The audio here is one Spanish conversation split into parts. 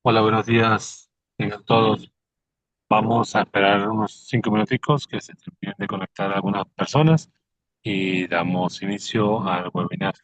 Hola, buenos días. Tengan todos. Vamos a esperar unos 5 minuticos que se terminen de conectar algunas personas y damos inicio al webinar.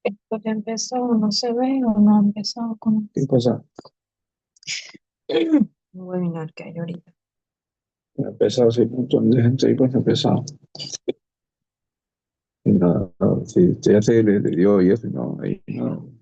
Esto ya empezó, no se ve o no ha empezado con ¿Qué cosa? el webinar que hay ahorita. Ha empezado, sí, un montón de gente ahí pues ha empezado. Y nada, sí, ya se le dio y eso, y no, ahí no.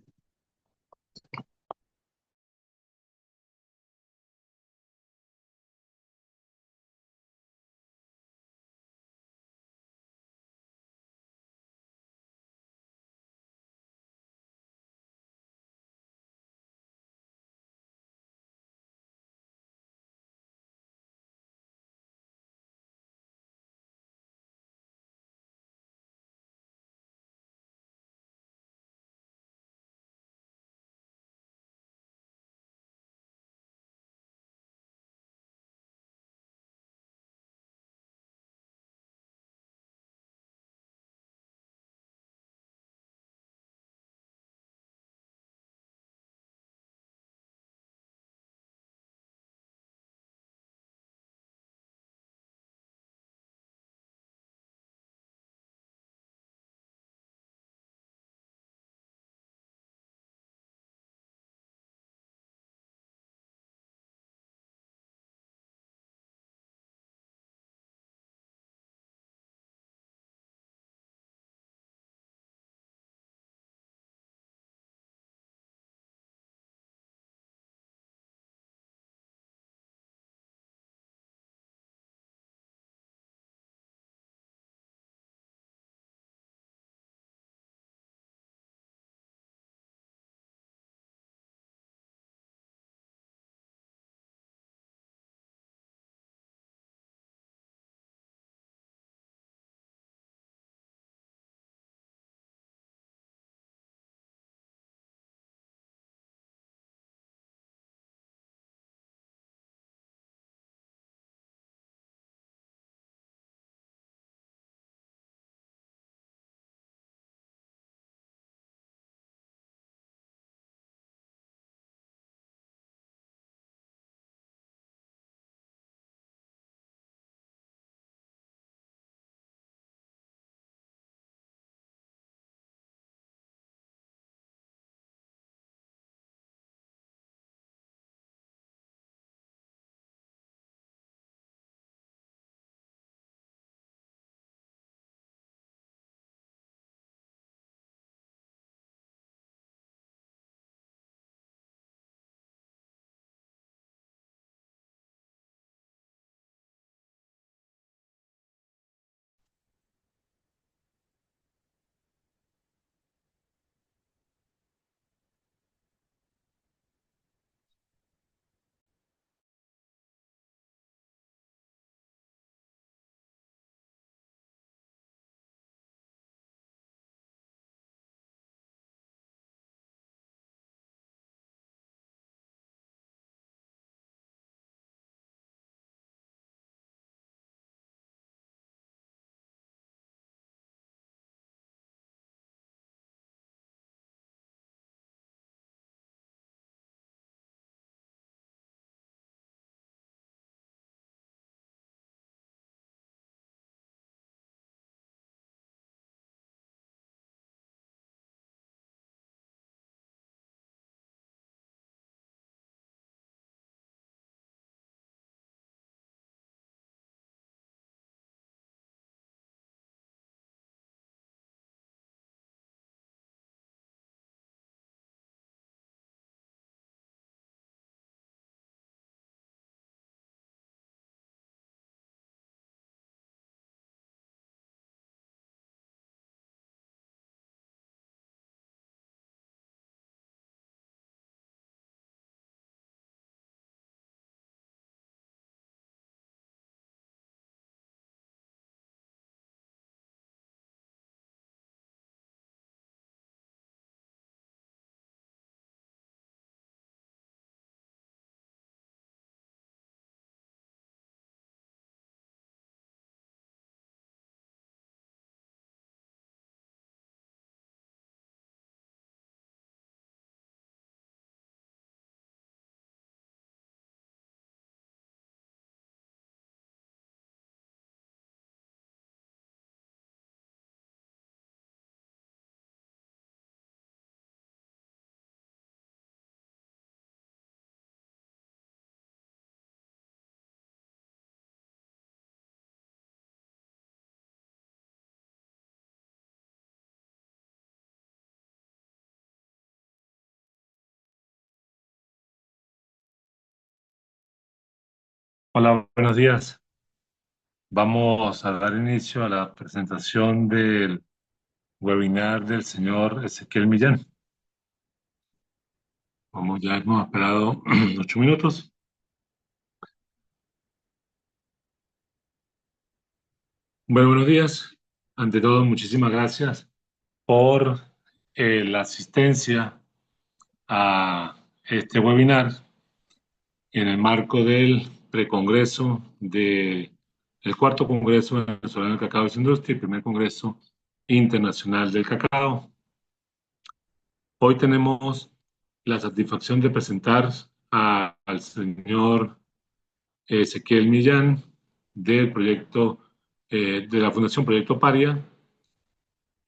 Hola, buenos días. Vamos a dar inicio a la presentación del webinar del señor Ezequiel Millán. Ya hemos esperado 8 minutos. Bueno, buenos días. Ante todo, muchísimas gracias por la asistencia a este webinar en el marco del precongreso el cuarto Congreso Venezolano del Cacao y su Industria y primer Congreso Internacional del Cacao. Hoy tenemos la satisfacción de presentar al señor Ezequiel Millán del proyecto, de la Fundación Proyecto Paria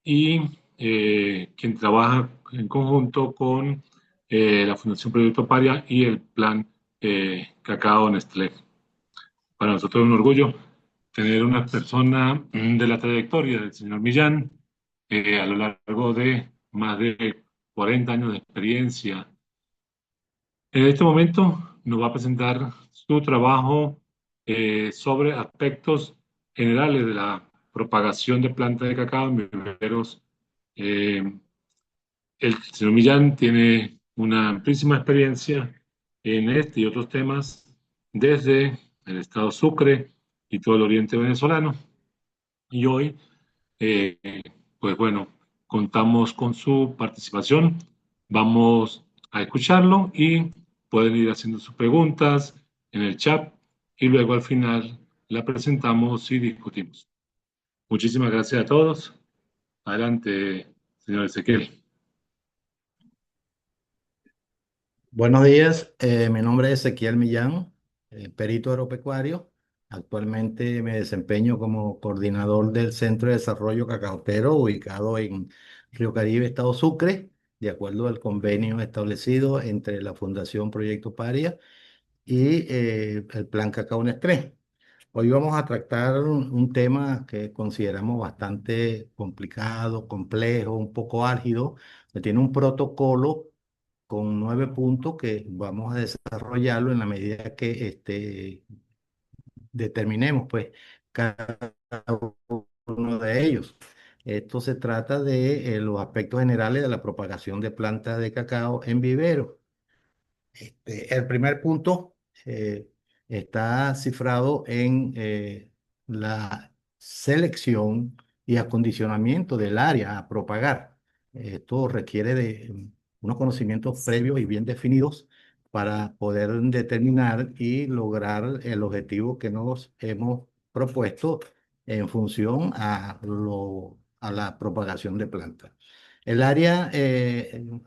y quien trabaja en conjunto con la Fundación Proyecto Paria y el Plan Cacao Nestlé. Para nosotros es un orgullo tener una persona de la trayectoria del señor Millán a lo largo de más de 40 años de experiencia. En este momento nos va a presentar su trabajo sobre aspectos generales de la propagación de plantas de cacao en viveros. Eh, el señor Millán tiene una amplísima experiencia en este y otros temas desde el estado Sucre y todo el oriente venezolano. Y hoy, eh, pues bueno, contamos con su participación. Vamos a escucharlo y pueden ir haciendo sus preguntas en el chat y luego al final la presentamos y discutimos. Muchísimas gracias a todos. Adelante, señor Ezequiel. Buenos días, mi nombre es Ezequiel Millán, perito agropecuario. Actualmente me desempeño como coordinador del Centro de Desarrollo Cacaotero ubicado en Río Caribe, Estado Sucre, de acuerdo al convenio establecido entre la Fundación Proyecto Paria y el Plan Cacao Nestlé. Hoy vamos a tratar un tema que consideramos bastante complicado, complejo, un poco álgido, que tiene un protocolo con 9 puntos que vamos a desarrollarlo en la medida que determinemos pues cada uno de ellos. Esto se trata de los aspectos generales de la propagación de plantas de cacao en vivero. El primer punto eh, está cifrado en la selección y acondicionamiento del área a propagar. Esto requiere de unos conocimientos previos y bien definidos para poder determinar y lograr el objetivo que nos hemos propuesto en función a la propagación de plantas. El área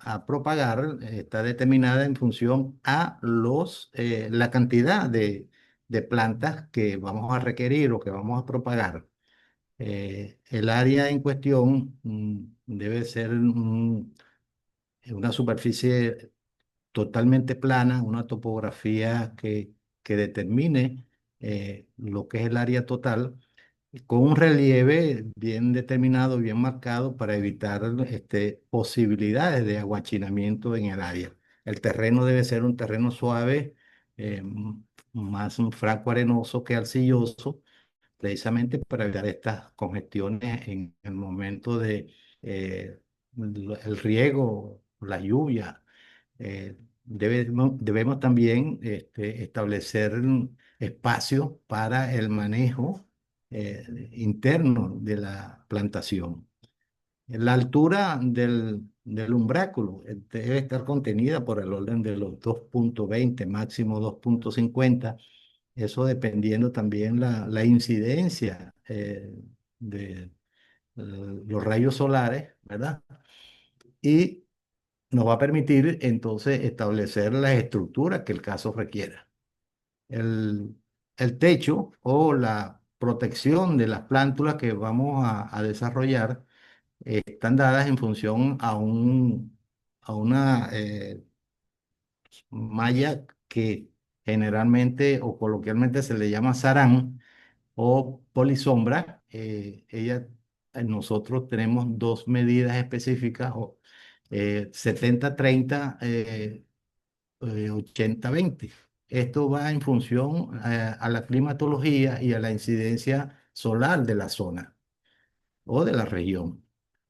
a propagar está determinada en función a la cantidad de plantas que vamos a requerir o que vamos a propagar. El área en cuestión debe ser una superficie totalmente plana, una topografía que determine lo que es el área total con un relieve bien determinado, bien marcado para evitar posibilidades de aguachinamiento en el área. El terreno debe ser un terreno suave, más un franco arenoso que arcilloso, precisamente para evitar estas congestiones en el momento de el riego, la lluvia. Debemos también establecer espacios para el manejo interno de la plantación. La altura del umbráculo debe estar contenida por el orden de los 2,20, máximo 2,50. Eso dependiendo también la incidencia de los rayos solares, ¿verdad? Y nos va a permitir entonces establecer las estructuras que el caso requiera. El, el techo o la protección de las plántulas que vamos a desarrollar están dadas en función a una malla que generalmente o coloquialmente se le llama sarán o polisombra. Nosotros tenemos dos medidas específicas, 70-30, 80-20. Esto va en función a la climatología y a la incidencia solar de la zona o de la región.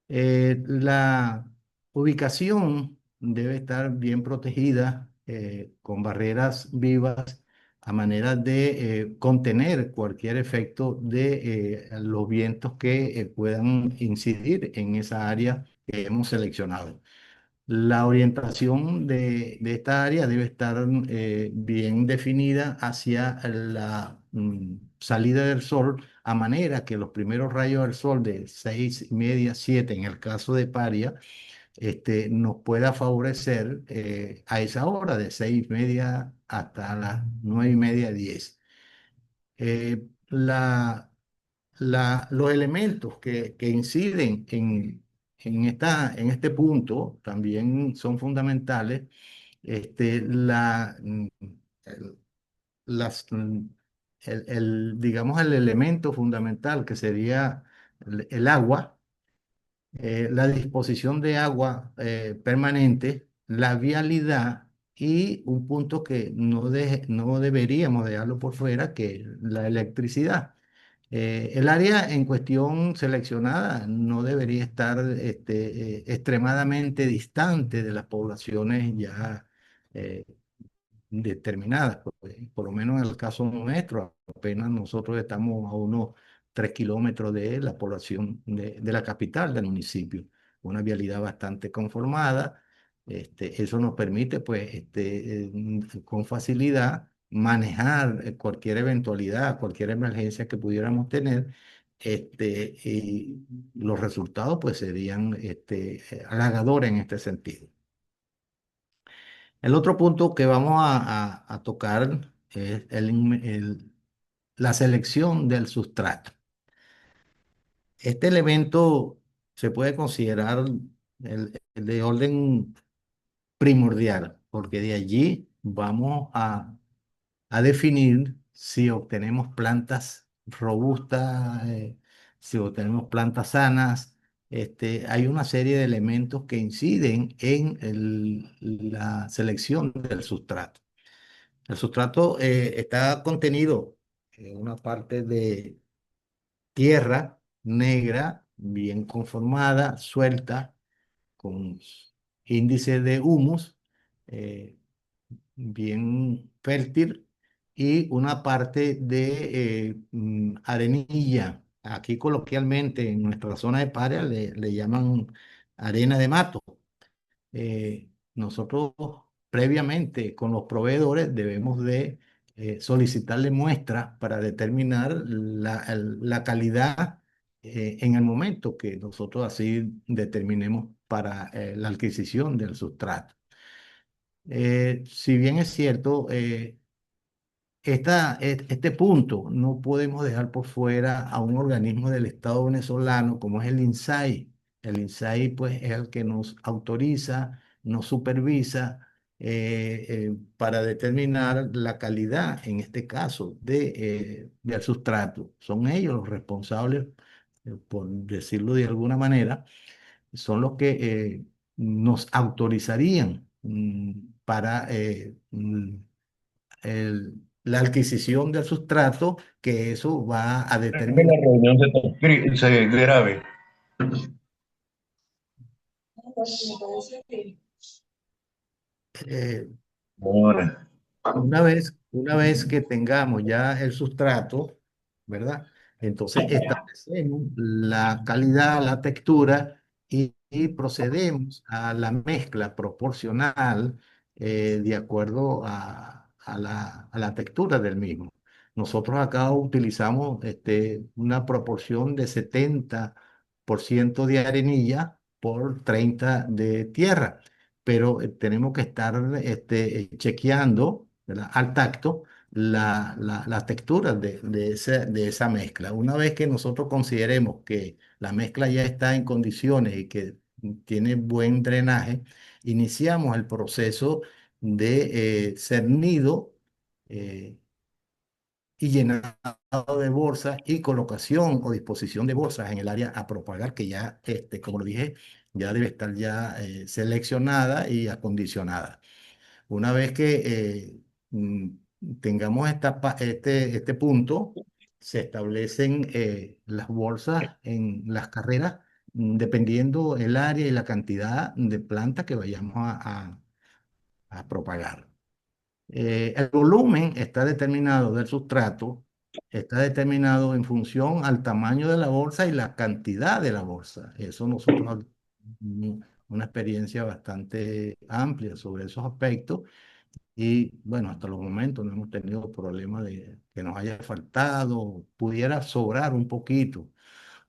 La ubicación debe estar bien protegida con barreras vivas a manera de contener cualquier efecto de los vientos que puedan incidir en esa área que hemos seleccionado. La orientación de esta área debe estar bien definida hacia la salida del sol, a manera que los primeros rayos del sol de 6:30, 7, en el caso de Paria, nos pueda favorecer a esa hora de 6:30 hasta las 9:30, 10. Los elementos que inciden en este punto también son fundamentales. Este, la, mm, el, las, mm, digamos, el elemento fundamental que sería el agua, la disposición de agua permanente, la vialidad y un punto que no deberíamos dejarlo por fuera, que es la electricidad. El área en cuestión seleccionada no debería estar extremadamente distante de las poblaciones ya eh, determinadas. Por lo menos en el caso nuestro, apenas nosotros estamos a unos 3 kilómetros de la población de la capital del municipio, una vialidad bastante conformada. Eso nos permite, pues, con facilidad manejar cualquier eventualidad, cualquier emergencia que pudiéramos tener. Y los resultados, pues, serían halagadores en este sentido. El otro punto que vamos a tocar es la selección del sustrato. Este elemento se puede considerar el de orden primordial, porque de allí vamos a definir si obtenemos plantas robustas, si obtenemos plantas sanas. Hay una serie de elementos que inciden en la selección del sustrato. El sustrato está contenido en una parte de tierra negra, bien conformada, suelta, con índice de humus, eh, bien fértil, y una parte de arenilla. Aquí coloquialmente en nuestra zona de Paria le llaman arena de mato. Nosotros previamente con los proveedores debemos de solicitarle muestras para determinar la calidad en el momento que nosotros así determinemos para la adquisición del sustrato. Si bien es cierto, este punto no podemos dejar por fuera a un organismo del Estado venezolano como es el INSAI. El INSAI, pues, es el que nos autoriza, nos supervisa para determinar la calidad, en este caso, del sustrato. Son ellos los responsables, por decirlo de alguna manera, son los que nos autorizarían para la adquisición del sustrato, que eso va a Que la determinar. reunión se grabe. eh, Ahora. una vez que tengamos ya el sustrato, ¿verdad? Entonces establecemos la calidad, la textura y procedemos a la mezcla proporcional de acuerdo a la textura del mismo. Nosotros acá utilizamos una proporción de 70% de arenilla por 30 de tierra, pero tenemos que estar chequeando, ¿verdad?, al tacto las texturas de esa mezcla. Una vez que nosotros consideremos que la mezcla ya está en condiciones y que tiene buen drenaje, iniciamos el proceso de cernido eh, y llenado de bolsas y colocación o disposición de bolsas en el área a propagar, que ya, como lo dije, ya debe estar ya seleccionada y acondicionada. Una vez que tengamos este punto, se establecen las bolsas en las carreras, dependiendo el área y la cantidad de plantas que vayamos a propagar. El volumen está determinado del sustrato, está determinado en función al tamaño de la bolsa y la cantidad de la bolsa. Eso nosotros una experiencia bastante amplia sobre esos aspectos y bueno, hasta los momentos no hemos tenido problema de que nos haya faltado, pudiera sobrar un poquito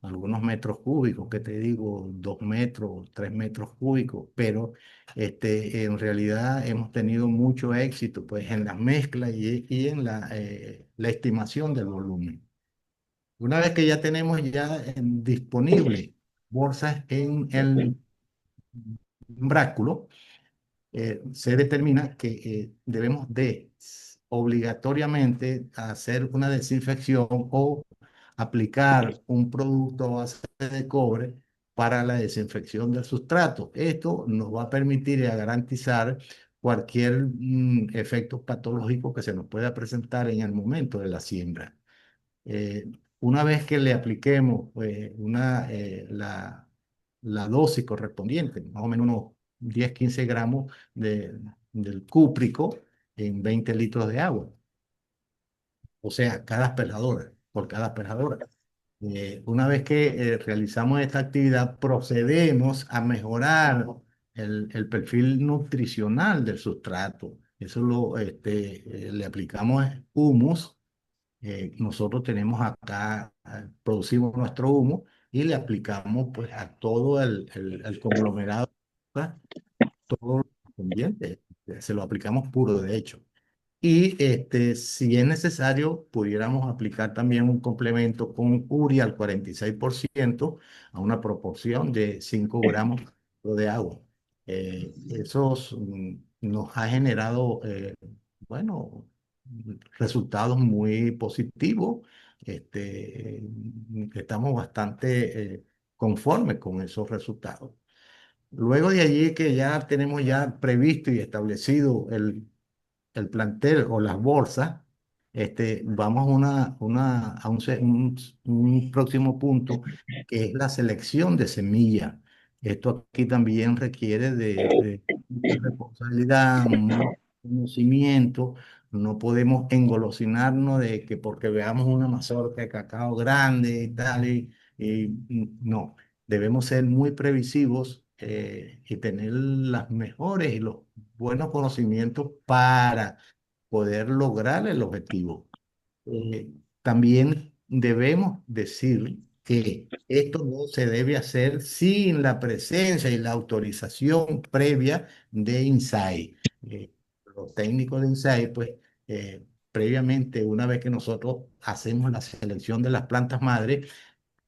algunos metros cúbicos, que te digo, 2 metros, 3 metros cúbicos, pero en realidad hemos tenido mucho éxito pues, en la mezcla y en la estimación del volumen. Una vez que ya tenemos ya disponible bolsas en el bráculo, se determina que debemos de obligatoriamente hacer una desinfección o aplicar un producto a base de cobre para la desinfección del sustrato. Esto nos va a permitir y a garantizar cualquier efecto patológico que se nos pueda presentar en el momento de la siembra. Eh, una vez que le apliquemos la dosis correspondiente, más o menos unos 10-15 gramos del cúprico en 20 litros de agua, o sea, cada aspersadora, por cada aspersadora. Una vez que realizamos esta actividad, procedemos a mejorar el perfil nutricional del sustrato. Eso le aplicamos humus. Nosotros tenemos acá, producimos nuestro humo y le aplicamos pues a todo el conglomerado, ¿verdad? Todo lo correspondiente. Se lo aplicamos puro, de hecho. Y si es necesario, pudiéramos aplicar también un complemento con urea al 46% a una proporción de 5 gramos de agua. Nos ha generado, bueno, resultados muy positivos. Estamos bastante conformes con esos resultados. Luego de allí que ya tenemos ya previsto y establecido el plantel o las bolsas, vamos a un próximo punto que es la selección de semilla. Esto aquí también requiere de mucha responsabilidad, mucho conocimiento. No podemos engolosinarnos de que porque veamos una mazorca de cacao grande y tal, no. Debemos ser muy previsivos y tener las mejores y los buenos conocimientos para poder lograr el objetivo. También debemos decir que esto no se debe hacer sin la presencia y la autorización previa de INSAI. Los técnicos de INSAI, pues, previamente, una vez que nosotros hacemos la selección de las plantas madres,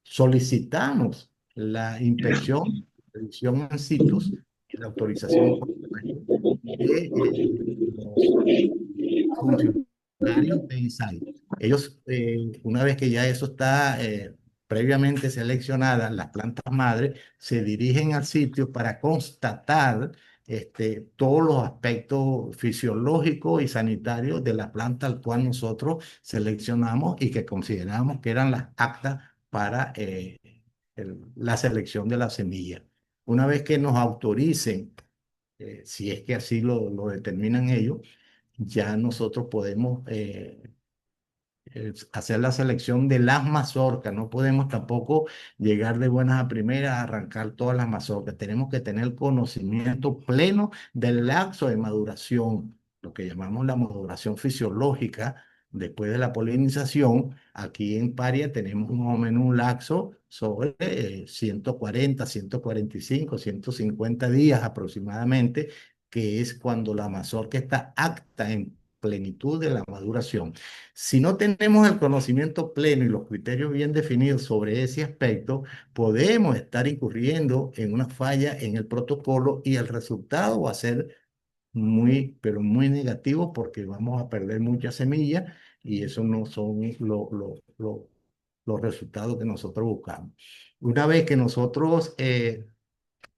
solicitamos la inspección, revisión en situs y la autorización, por supuesto, de los funcionarios de INSAI. Ellos, una vez que ya eso está previamente seleccionadas, las plantas madres se dirigen al sitio para constatar todos los aspectos fisiológicos y sanitarios de la planta al cual nosotros seleccionamos y que consideramos que eran las aptas para la selección de la semilla. Una vez que nos autoricen, si es que así lo determinan ellos, ya nosotros podemos hacer la selección de las mazorcas. No podemos tampoco llegar de buenas a primeras a arrancar todas las mazorcas. Tenemos que tener conocimiento pleno del lapso de maduración, lo que llamamos la maduración fisiológica. Después de la polinización, aquí en Paria tenemos más o menos un lapso sobre 140, 145, 150 días aproximadamente, que es cuando la mazorca está apta en plenitud de la maduración. Si no tenemos el conocimiento pleno y los criterios bien definidos sobre ese aspecto, podemos estar incurriendo en una falla en el protocolo y el resultado va a ser muy, pero muy negativo porque vamos a perder muchas semillas y eso no son los resultados que nosotros buscamos. Una vez que nosotros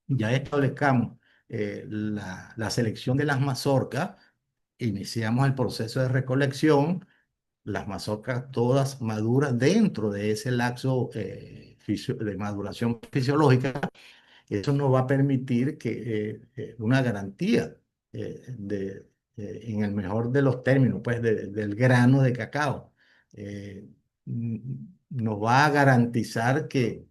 ya establezcamos la selección de las mazorcas, iniciamos el proceso de recolección, las mazorcas todas maduras dentro de ese lapso de maduración fisiológica. Eso nos va a permitir que una garantía en el mejor de los términos, pues, del grano de cacao. Eh, Nos va a garantizar que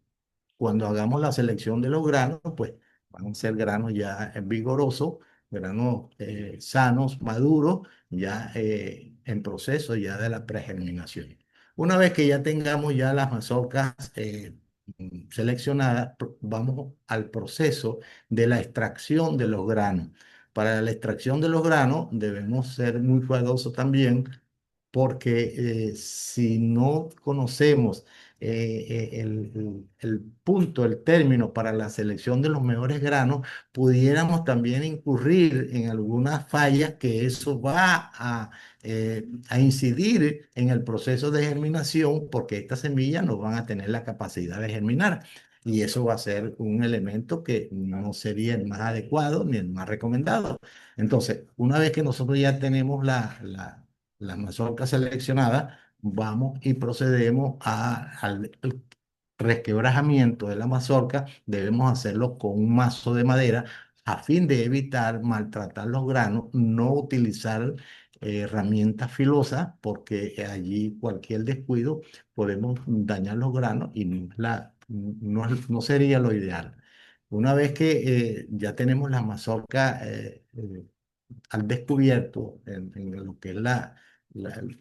cuando hagamos la selección de los granos, pues van a ser granos ya vigorosos, granos sanos, maduros, ya en proceso ya de la pregerminación. Una vez que ya tengamos ya las mazorcas seleccionadas, vamos al proceso de la extracción de los granos. Para la extracción de los granos debemos ser muy cuidadosos también porque si no conocemos el punto, el término para la selección de los mejores granos, pudiéramos también incurrir en algunas fallas que eso va a incidir en el proceso de germinación porque estas semillas no van a tener la capacidad de germinar. Y eso va a ser un elemento que no sería el más adecuado ni el más recomendado. Entonces, una vez que nosotros ya tenemos las mazorcas seleccionadas, vamos y procedemos al resquebrajamiento de la mazorca. Debemos hacerlo con un mazo de madera a fin de evitar maltratar los granos, no utilizar herramientas filosas, porque allí cualquier descuido podemos dañar los granos y no sería lo ideal. Una vez que ya tenemos la mazorca al descubierto en lo que es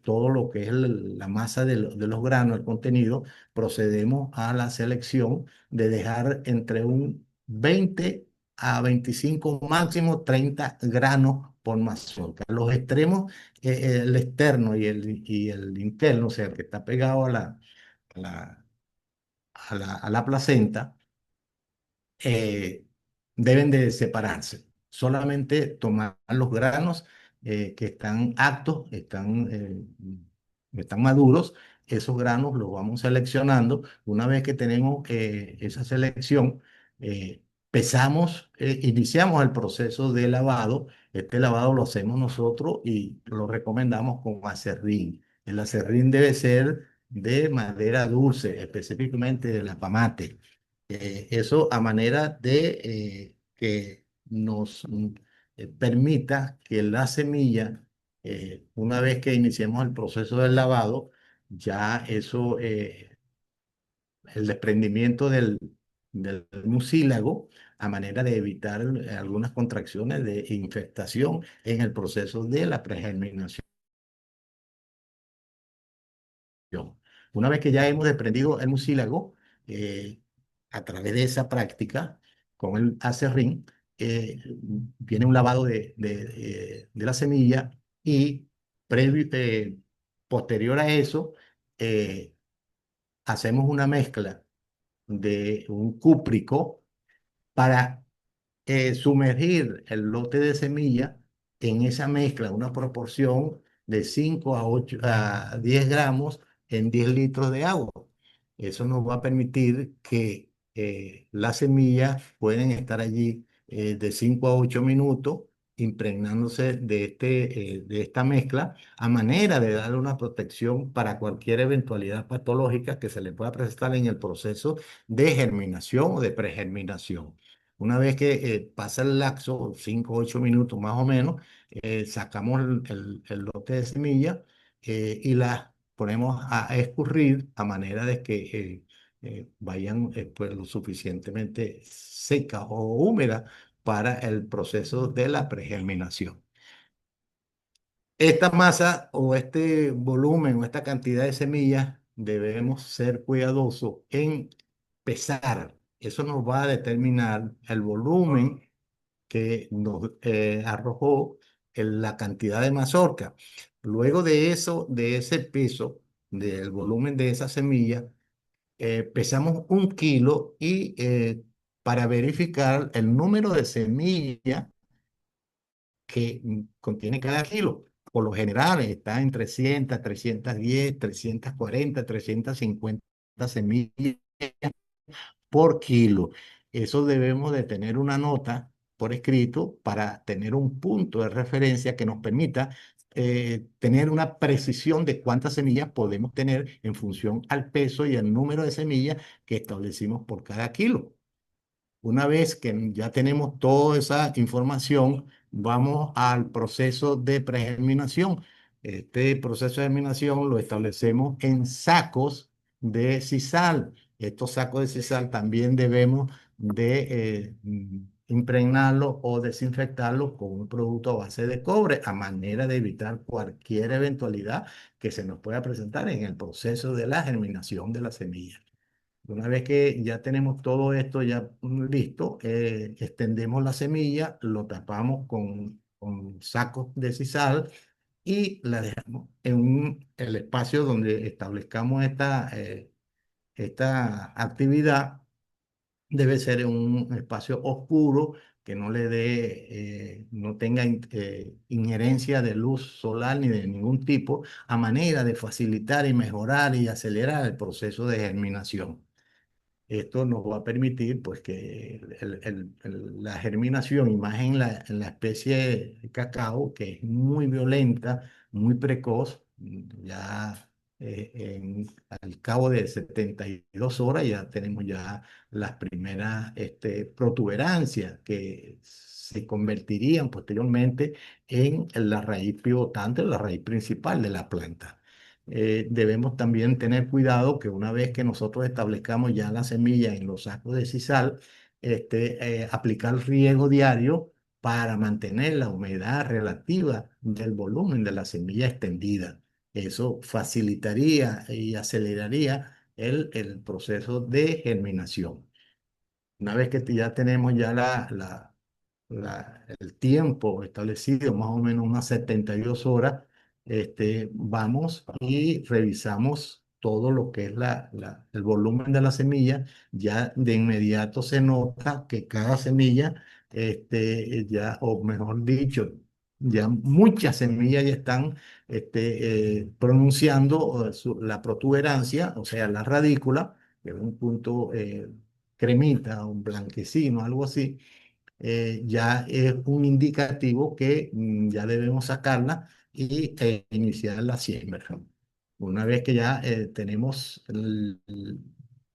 todo lo que es la masa de los granos, el contenido, procedemos a la selección de dejar entre un 20 a 25, máximo 30 granos por mazorca. Los extremos, el externo y el interno, o sea, el que está pegado a la, a la placenta, eh, deben de separarse. Solamente tomar los granos que están aptos, están maduros. Esos granos los vamos seleccionando. Una vez que tenemos esa selección, eh, iniciamos el proceso de lavado. Este lavado lo hacemos nosotros y lo recomendamos con acerrín. El acerrín debe ser de madera dulce, específicamente de la pamate. Eso a manera de que nos permita que la semilla, una vez que iniciemos el proceso del lavado, ya eso, el desprendimiento del mucílago, a manera de evitar algunas contracciones de infestación en el proceso de la pregerminación. Una vez que ya hemos desprendido el mucílago, eh, a través de esa práctica con el acerrín, viene un lavado de la semilla y posterior a eso, eh, hacemos una mezcla de un cúprico para sumergir el lote de semilla en esa mezcla, una proporción de 5 a 10 gramos en 10 litros de agua. Eso nos va a permitir que las semillas pueden estar allí de 5 a 8 minutos impregnándose de esta mezcla, a manera de darle una protección para cualquier eventualidad patológica que se le pueda presentar en el proceso de germinación o de pregerminación. Una vez que pasa el lapso, 5 o 8 minutos más o menos, sacamos el lote de semilla y las ponemos a escurrir a manera de que vayan pues, lo suficientemente secas o húmedas para el proceso de la pregerminación. Esta masa o este volumen o esta cantidad de semillas debemos ser cuidadosos en pesar. Eso nos va a determinar el volumen que nos arrojó la cantidad de mazorca. Luego de eso, de ese peso, del volumen de esa semilla, pesamos 1 kilo y para verificar el número de semillas que contiene cada kilo. Por lo general está en 300, 310, 340, 350 semillas por kilo. Eso debemos de tener una nota por escrito para tener un punto de referencia que nos permita tener una precisión de cuántas semillas podemos tener en función al peso y el número de semillas que establecimos por cada kilo. Una vez que ya tenemos toda esa información, vamos al proceso de pregerminación. Este proceso de germinación lo establecemos en sacos de sisal. Estos sacos de sisal también debemos de impregnarlos o desinfectarlos con un producto a base de cobre, a manera de evitar cualquier eventualidad que se nos pueda presentar en el proceso de la germinación de la semilla. Una vez que ya tenemos todo esto ya listo, extendemos la semilla, lo tapamos con sacos de sisal y la dejamos en el espacio donde establezcamos esta actividad. Debe ser un espacio oscuro que no le dé, no tenga injerencia de luz solar ni de ningún tipo, a manera de facilitar y mejorar y acelerar el proceso de germinación. Esto nos va a permitir pues, que la germinación, y más en la especie de cacao, que es muy violenta, muy precoz, ya al cabo de 72 horas ya tenemos ya las primeras protuberancias que se convertirían posteriormente en la raíz pivotante, la raíz principal de la planta. Debemos también tener cuidado que una vez que nosotros establezcamos ya la semilla en los sacos de sisal, aplicar riego diario para mantener la humedad relativa del volumen de la semilla extendida. Eso facilitaría y aceleraría el proceso de germinación. Una vez que ya tenemos ya el tiempo establecido, más o menos unas 72 horas, vamos y revisamos todo lo que es el volumen de la semilla. Ya de inmediato se nota que cada semilla, ya, o mejor dicho, ya muchas semillas ya están pronunciando la protuberancia, o sea, la radícula, que es un punto cremita, un blanquecino, algo así. Ya es un indicativo que ya debemos sacarla y iniciar la siembra. Una vez que ya tenemos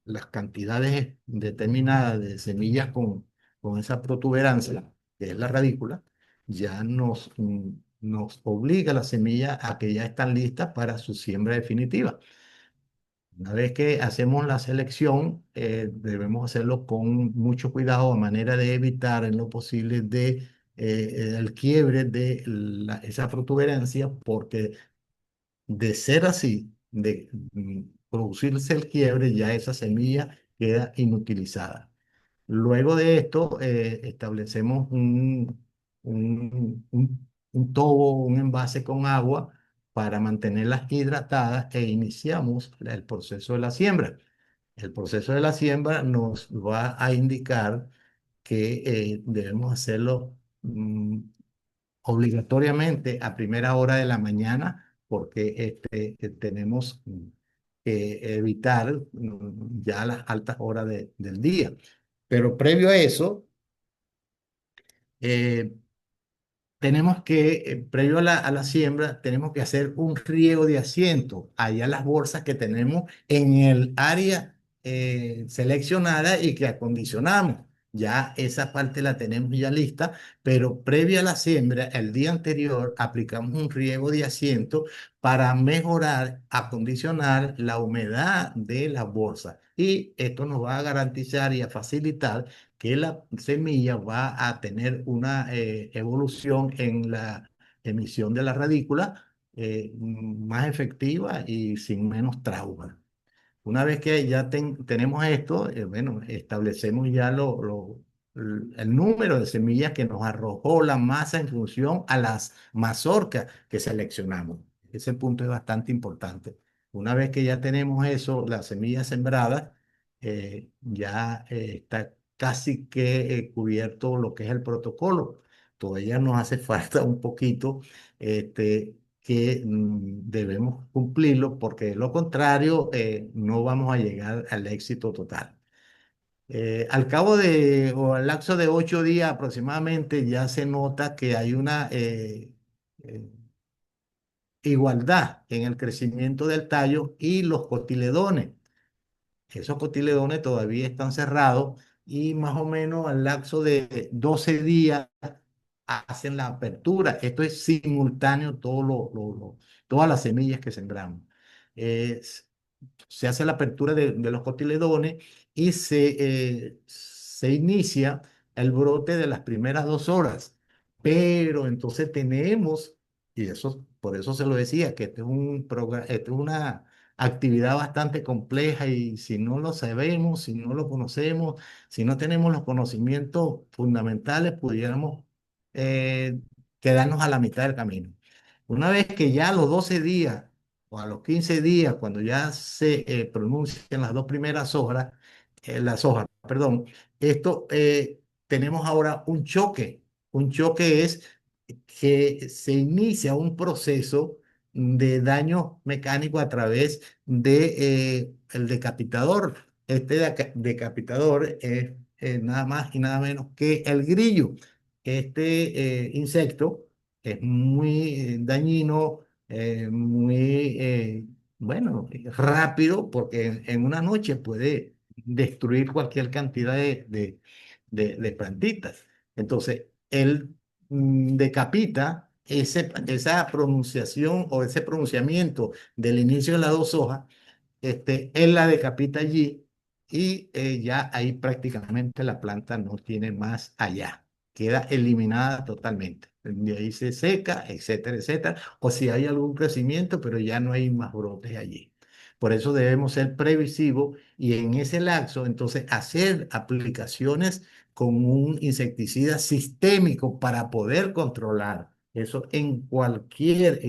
las cantidades determinadas de semillas con esa protuberancia, que es la radícula, ya nos obliga la semilla a que ya están listas para su siembra definitiva. Una vez que hacemos la selección, debemos hacerlo con mucho cuidado, a manera de evitar en lo posible el quiebre de esa protuberancia, porque de ser así, de producirse el quiebre, ya esa semilla queda inutilizada. Luego de esto, establecemos un tobo, un envase con agua para mantenerlas hidratadas e iniciamos el proceso de la siembra. El proceso de la siembra nos va a indicar que debemos hacerlo obligatoriamente a primera hora de la mañana, porque tenemos que evitar ya las altas horas del día. Pero previo a eso, eh, previo a la siembra, tenemos que hacer un riego de asiento allá las bolsas que tenemos en el área seleccionada y que acondicionamos. Ya esa parte la tenemos ya lista, pero previo a la siembra, el día anterior, aplicamos un riego de asiento para mejorar, acondicionar la humedad de las bolsas. Y esto nos va a garantizar y a facilitar que la semilla va a tener una evolución en la emisión de la radícula más efectiva y sin menos trauma. Una vez que ya tenemos esto, bueno, establecemos ya el número de semillas que nos arrojó la masa en función a las mazorcas que seleccionamos. Ese punto es bastante importante. Una vez que ya tenemos eso, las semillas sembradas, ya está casi que cubierto lo que es el protocolo. Todavía nos hace falta un poquito, que debemos cumplirlo, porque de lo contrario no vamos a llegar al éxito total. Al cabo de, o al lapso de 8 días aproximadamente, ya se nota que hay una eh, igualdad en el crecimiento del tallo y los cotiledones. Esos cotiledones todavía están cerrados y más o menos al lapso de 12 días hacen la apertura. Esto es simultáneo todas las semillas que sembramos. Es- Se hace la apertura de los cotiledones y se inicia el brote de las primeras 2 horas. Pero entonces tenemos, y eso, por eso se lo decía, que este es esto es una actividad bastante compleja y si no lo sabemos, si no lo conocemos, si no tenemos los conocimientos fundamentales, pudiéramos eh, quedarnos a la mitad del camino. Una vez que ya a los 12 días o a los 15 días, cuando ya se pronuncian las dos primeras hojas, las hojas, perdón, esto tenemos ahora un choque. Un choque es que se inicia un proceso de daño mecánico a través de el decapitador. Este decapitador es nada más y nada menos que el grillo. Este insecto es muy dañino, muy, bueno, rápido, porque en una noche puede destruir cualquier cantidad de plantitas. Entonces, él decapita esa pronunciación o ese pronunciamiento del inicio de las 2 hojas, él la decapita allí y ya ahí prácticamente la planta no tiene más allá, queda eliminada totalmente. De ahí se seca, etcétera, etcétera, o si hay algún crecimiento, pero ya no hay más brotes allí. Por eso debemos ser previsivos y en ese lapso, entonces, hacer aplicaciones con un insecticida sistémico para poder controlar eso en cualquier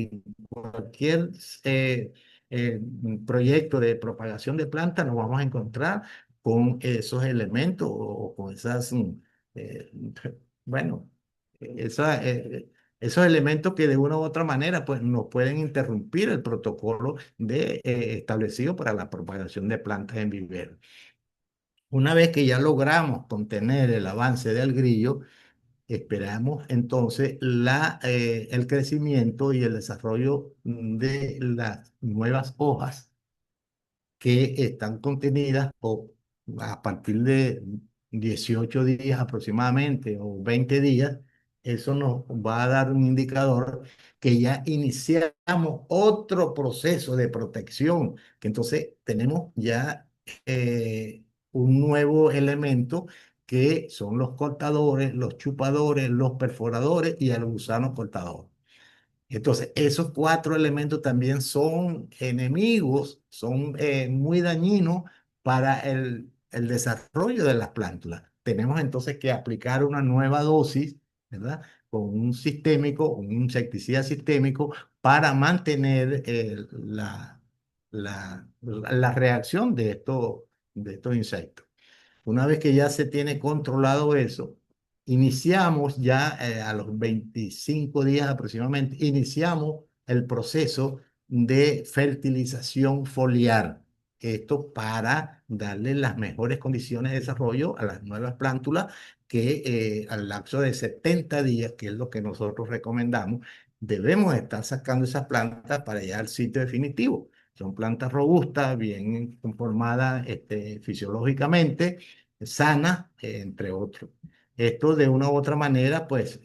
eh, proyecto de propagación de plantas, nos vamos a encontrar con esos elementos o con esas, eh, bueno, esa, esos elementos que de una u otra manera pues, nos pueden interrumpir el protocolo establecido para la propagación de plantas en vivero. Una vez que ya logramos contener el avance del grillo, esperamos entonces el crecimiento y el desarrollo de las nuevas hojas que están contenidas o a partir de 18 días aproximadamente o 20 días, eso nos va a dar un indicador que ya iniciamos otro proceso de protección, que entonces tenemos ya un nuevo elemento que son los cortadores, los chupadores, los perforadores y el gusano cortador. Entonces, esos cuatro elementos también son enemigos, son muy dañinos para el desarrollo de las plántulas. Tenemos entonces que aplicar una nueva dosis, ¿verdad? Con un sistémico, un insecticida sistémico para mantener la reacción de estos insectos. Una vez que ya se tiene controlado eso, iniciamos ya a los 25 días aproximadamente, iniciamos el proceso de fertilización foliar. Esto para darle las mejores condiciones de desarrollo a las nuevas plántulas que al lapso de 70 días, que es lo que nosotros recomendamos, debemos estar sacando esas plantas para llegar al sitio definitivo. Son plantas robustas, bien conformadas fisiológicamente, sana, entre otros. Esto de una u otra manera, pues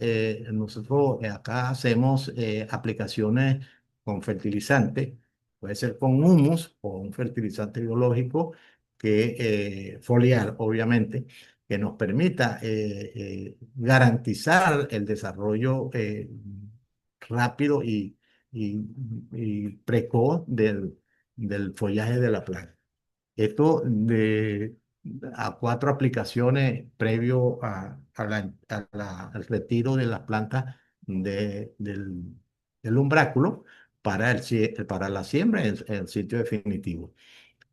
nosotros acá hacemos aplicaciones con fertilizantes, puede ser con humus o un fertilizante biológico foliar, obviamente, que nos permita garantizar el desarrollo rápido y precoz del follaje de la planta. Esto a 4 aplicaciones previo al retiro de las plantas del umbráculo para la siembra en el sitio definitivo.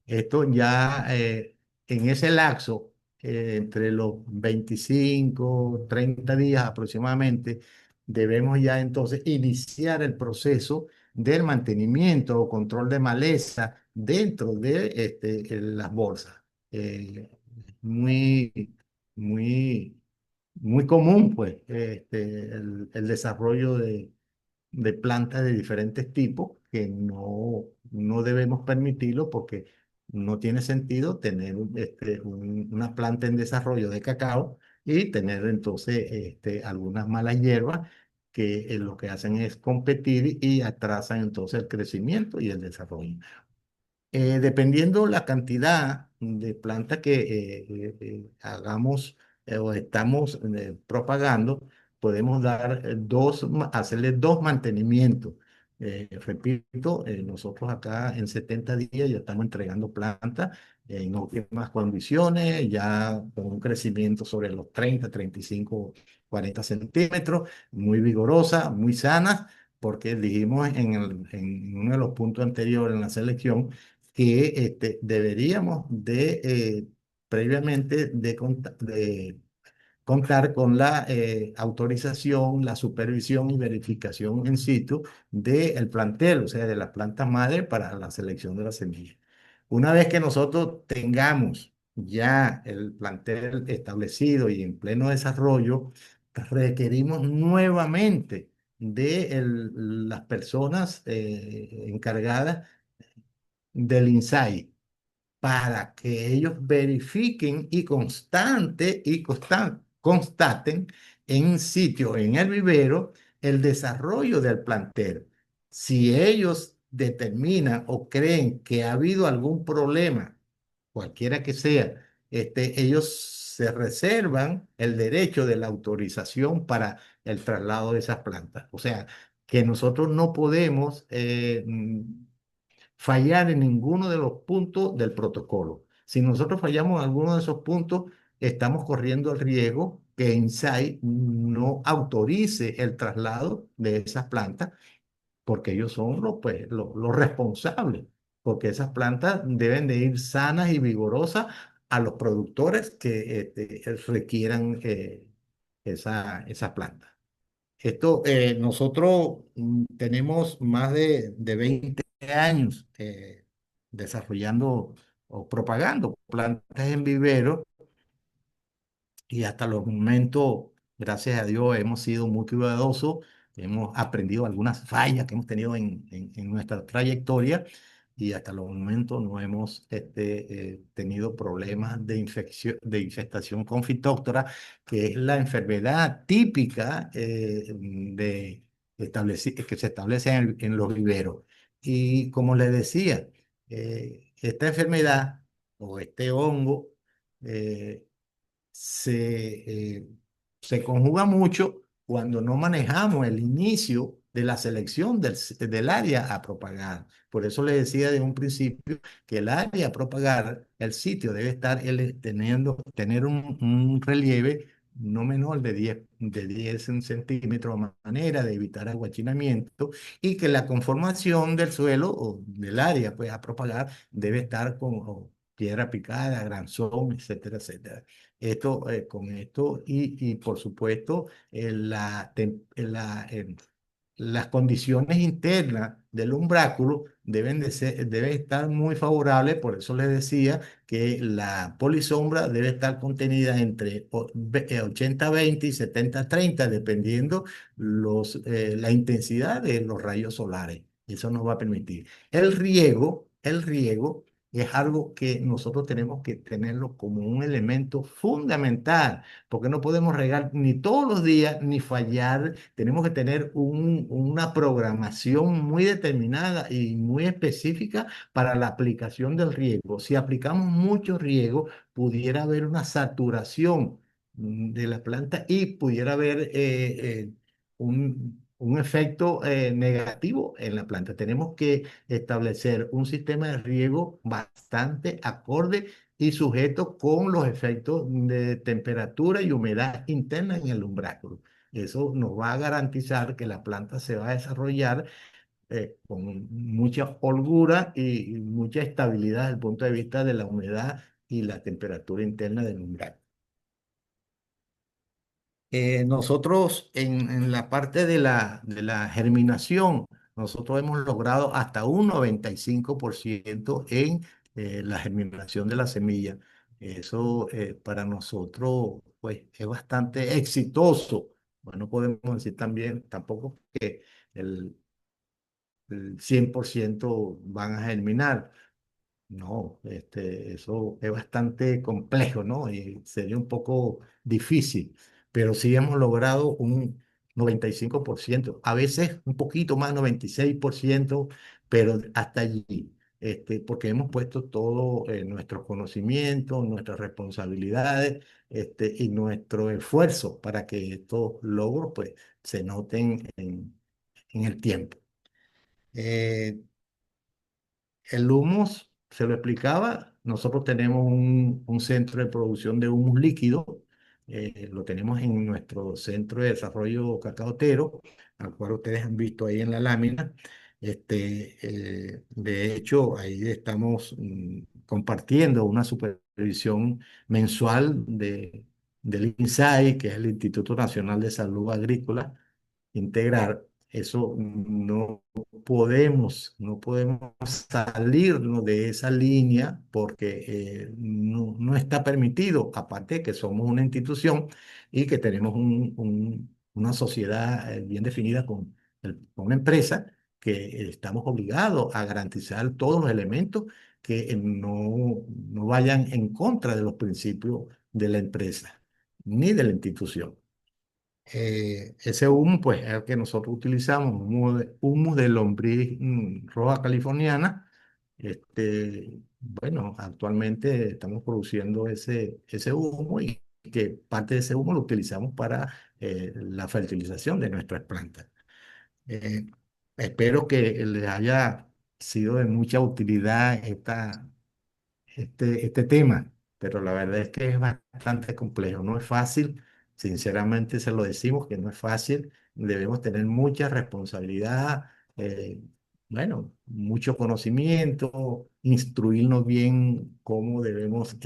Esto ya en ese lapso, entre los 25 30 días aproximadamente, debemos ya entonces iniciar el proceso del mantenimiento o control de maleza dentro de las bolsas. Eh, muy, muy común, pues, el desarrollo de plantas de diferentes tipos que no debemos permitirlo porque no tiene sentido tener una planta en desarrollo de cacao y tener entonces algunas malas hierbas que lo que hacen es competir y atrasan entonces el crecimiento y el desarrollo. Dependiendo la cantidad de planta que hagamos o estamos propagando, podemos dar hacerle dos mantenimientos. Repito, nosotros acá en 70 días ya estamos entregando plantas en óptimas condiciones, ya con un crecimiento sobre los 35, 40 centímetros, muy vigorosa, muy sana, porque dijimos en uno de los puntos anteriores en la selección que deberíamos previamente de contar con la autorización, la supervisión y verificación in situ del plantel, o sea, de las plantas madre para la selección de las semillas. Una vez que nosotros tengamos ya el plantel establecido y en pleno desarrollo, requerimos nuevamente las personas encargadas del INSAI para que ellos verifiquen constaten en sitio, en el vivero, el desarrollo del plantel. Si ellos determinan o creen que ha habido algún problema, cualquiera que sea, ellos se reservan el derecho de la autorización para el traslado de esas plantas. O sea, que nosotros no podemos fallar en ninguno de los puntos del protocolo. Si nosotros fallamos en alguno de esos puntos, estamos corriendo el riesgo que INSAI no autorice el traslado de esas plantas, porque ellos son los responsables, porque esas plantas deben de ir sanas y vigorosas a los productores que requieran esas plantas. Nosotros tenemos más de 20 años desarrollando o propagando plantas en vivero y hasta los momentos, gracias a Dios, hemos sido muy cuidadosos, hemos aprendido algunas fallas que hemos tenido en nuestra trayectoria y hasta los momentos no hemos tenido problemas de de infestación con fitóctora, que es la enfermedad típica que se establece en los viveros. Y como les decía, esta enfermedad o este hongo, eh, se, eh, se conjuga mucho cuando no manejamos el inicio de la selección del área a propagar. Por eso le decía de un principio que el área a propagar, el sitio debe estar tener un relieve no menor de diez centímetros, a manera de evitar aguachinamiento, y que la conformación del suelo o del área pues, a propagar debe estar con piedra picada, granzón, etcétera, etcétera. Con esto y por supuesto las condiciones internas del umbráculo deben estar muy favorables, por eso les decía que la polisombra debe estar contenida entre 80-20 y 70-30, dependiendo la intensidad de los rayos solares. Eso nos va a permitir. El riego es algo que nosotros tenemos que tenerlo como un elemento fundamental, porque no podemos regar ni todos los días ni fallar. Tenemos que tener una programación muy determinada y muy específica para la aplicación del riego. Si aplicamos mucho riego, pudiera haber una saturación de la planta y pudiera haber un efecto negativo en la planta. Tenemos que establecer un sistema de riego bastante acorde y sujeto con los efectos de temperatura y humedad interna en el umbráculo. Eso nos va a garantizar que la planta se va a desarrollar con mucha holgura y mucha estabilidad desde el punto de vista de la humedad y la temperatura interna del umbral. Nosotros en la parte de la germinación, nosotros hemos logrado hasta un 95% en la germinación de la semilla. Eso para nosotros pues es bastante exitoso. Bueno, no podemos decir también tampoco que el, el 100% van a germinar. No, eso es bastante complejo, ¿no? Y sería un poco difícil, pero sí hemos logrado un 95%, a veces un poquito más, 96%, pero hasta allí, porque hemos puesto todo nuestros conocimientos, nuestras responsabilidades, y nuestro esfuerzo para que estos logros, pues, se noten en el tiempo. Eh, el humus, se lo explicaba, nosotros tenemos un centro de producción de humus líquido, lo tenemos en nuestro centro de desarrollo cacaotero, al cual ustedes han visto ahí en la lámina. De hecho, ahí estamos compartiendo una supervisión mensual del INSAI, que es el Instituto Nacional de Salud Agrícola Integral. Eso no podemos salirnos de esa línea porque no está permitido, aparte de que somos una institución y que tenemos una sociedad bien definida con una empresa que estamos obligados a garantizar todos los elementos que no vayan en contra de los principios de la empresa ni de la institución. Ese humo, pues, es el que nosotros utilizamos, humo de lombriz roja californiana. Bueno, actualmente estamos produciendo ese humo y que parte de ese humo lo utilizamos para la fertilización de nuestras plantas. Eh, Espero que les haya sido de mucha utilidad este tema, pero la verdad es que es bastante complejo, no es fácil, sinceramente se lo decimos que no es fácil, debemos tener mucha responsabilidad, bueno, mucho conocimiento, instruirnos bien cómo debemos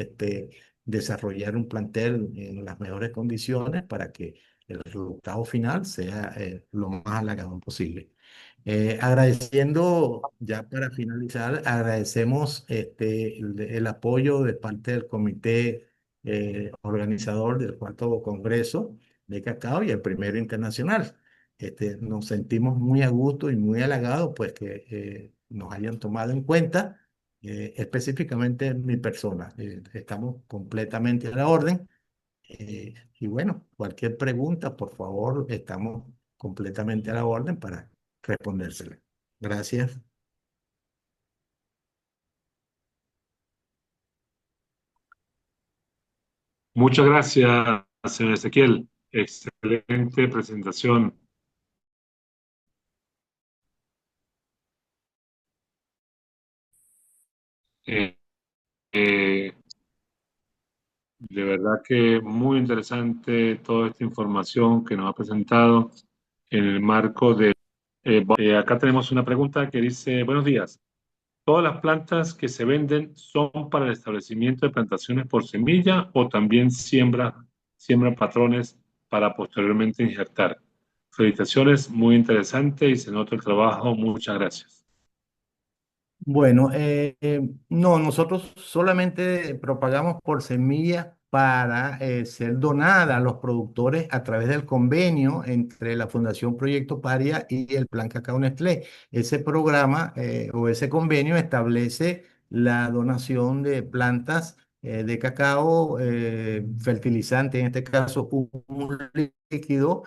desarrollar un plantel en las mejores condiciones para que el resultado final sea lo más halagador posible. Agradeciendo, ya para finalizar, agradecemos el apoyo de parte del comité organizador del cuarto Congreso de Cacao y el primero internacional. Nos sentimos muy a gusto y muy halagados, pues que nos hayan tomado en cuenta, específicamente mi persona. Estamos completamente a la orden. Y bueno, cualquier pregunta, por favor, estamos completamente a la orden para respondérsela. Gracias. Muchas gracias, señor Ezequiel. Excelente presentación. Eh, eh, de verdad que muy interesante toda esta información que nos ha presentado en el marco de... acá tenemos una pregunta que dice, buenos días. ¿Todas las plantas que se venden son para el establecimiento de plantaciones por semilla o también siembra patrones para posteriormente injertar? Felicitaciones, muy interesante y se nota el trabajo. Muchas gracias. Bueno, no, nosotros solamente propagamos por semillas para ser donada a los productores a través del convenio entre la Fundación Proyecto Paria y el Plan Cacao Nestlé. Ese programa o ese convenio establece la donación de plantas de cacao, fertilizante, en este caso, humus líquido,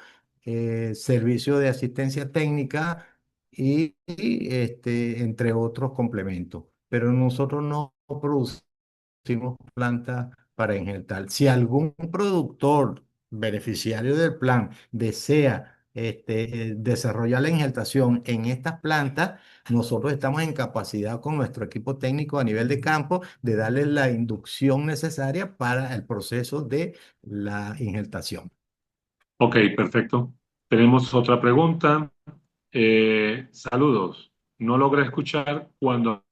servicio de asistencia técnica entre otros complementos. Pero nosotros no producimos plantas para injertar. Si algún productor beneficiario del plan desea desarrollar la injertación en estas plantas, nosotros estamos en capacidad con nuestro equipo técnico a nivel de campo de darles la inducción necesaria para el proceso de la injertación. Ok, perfecto. Tenemos otra pregunta. Saludos. No logré escuchar cuando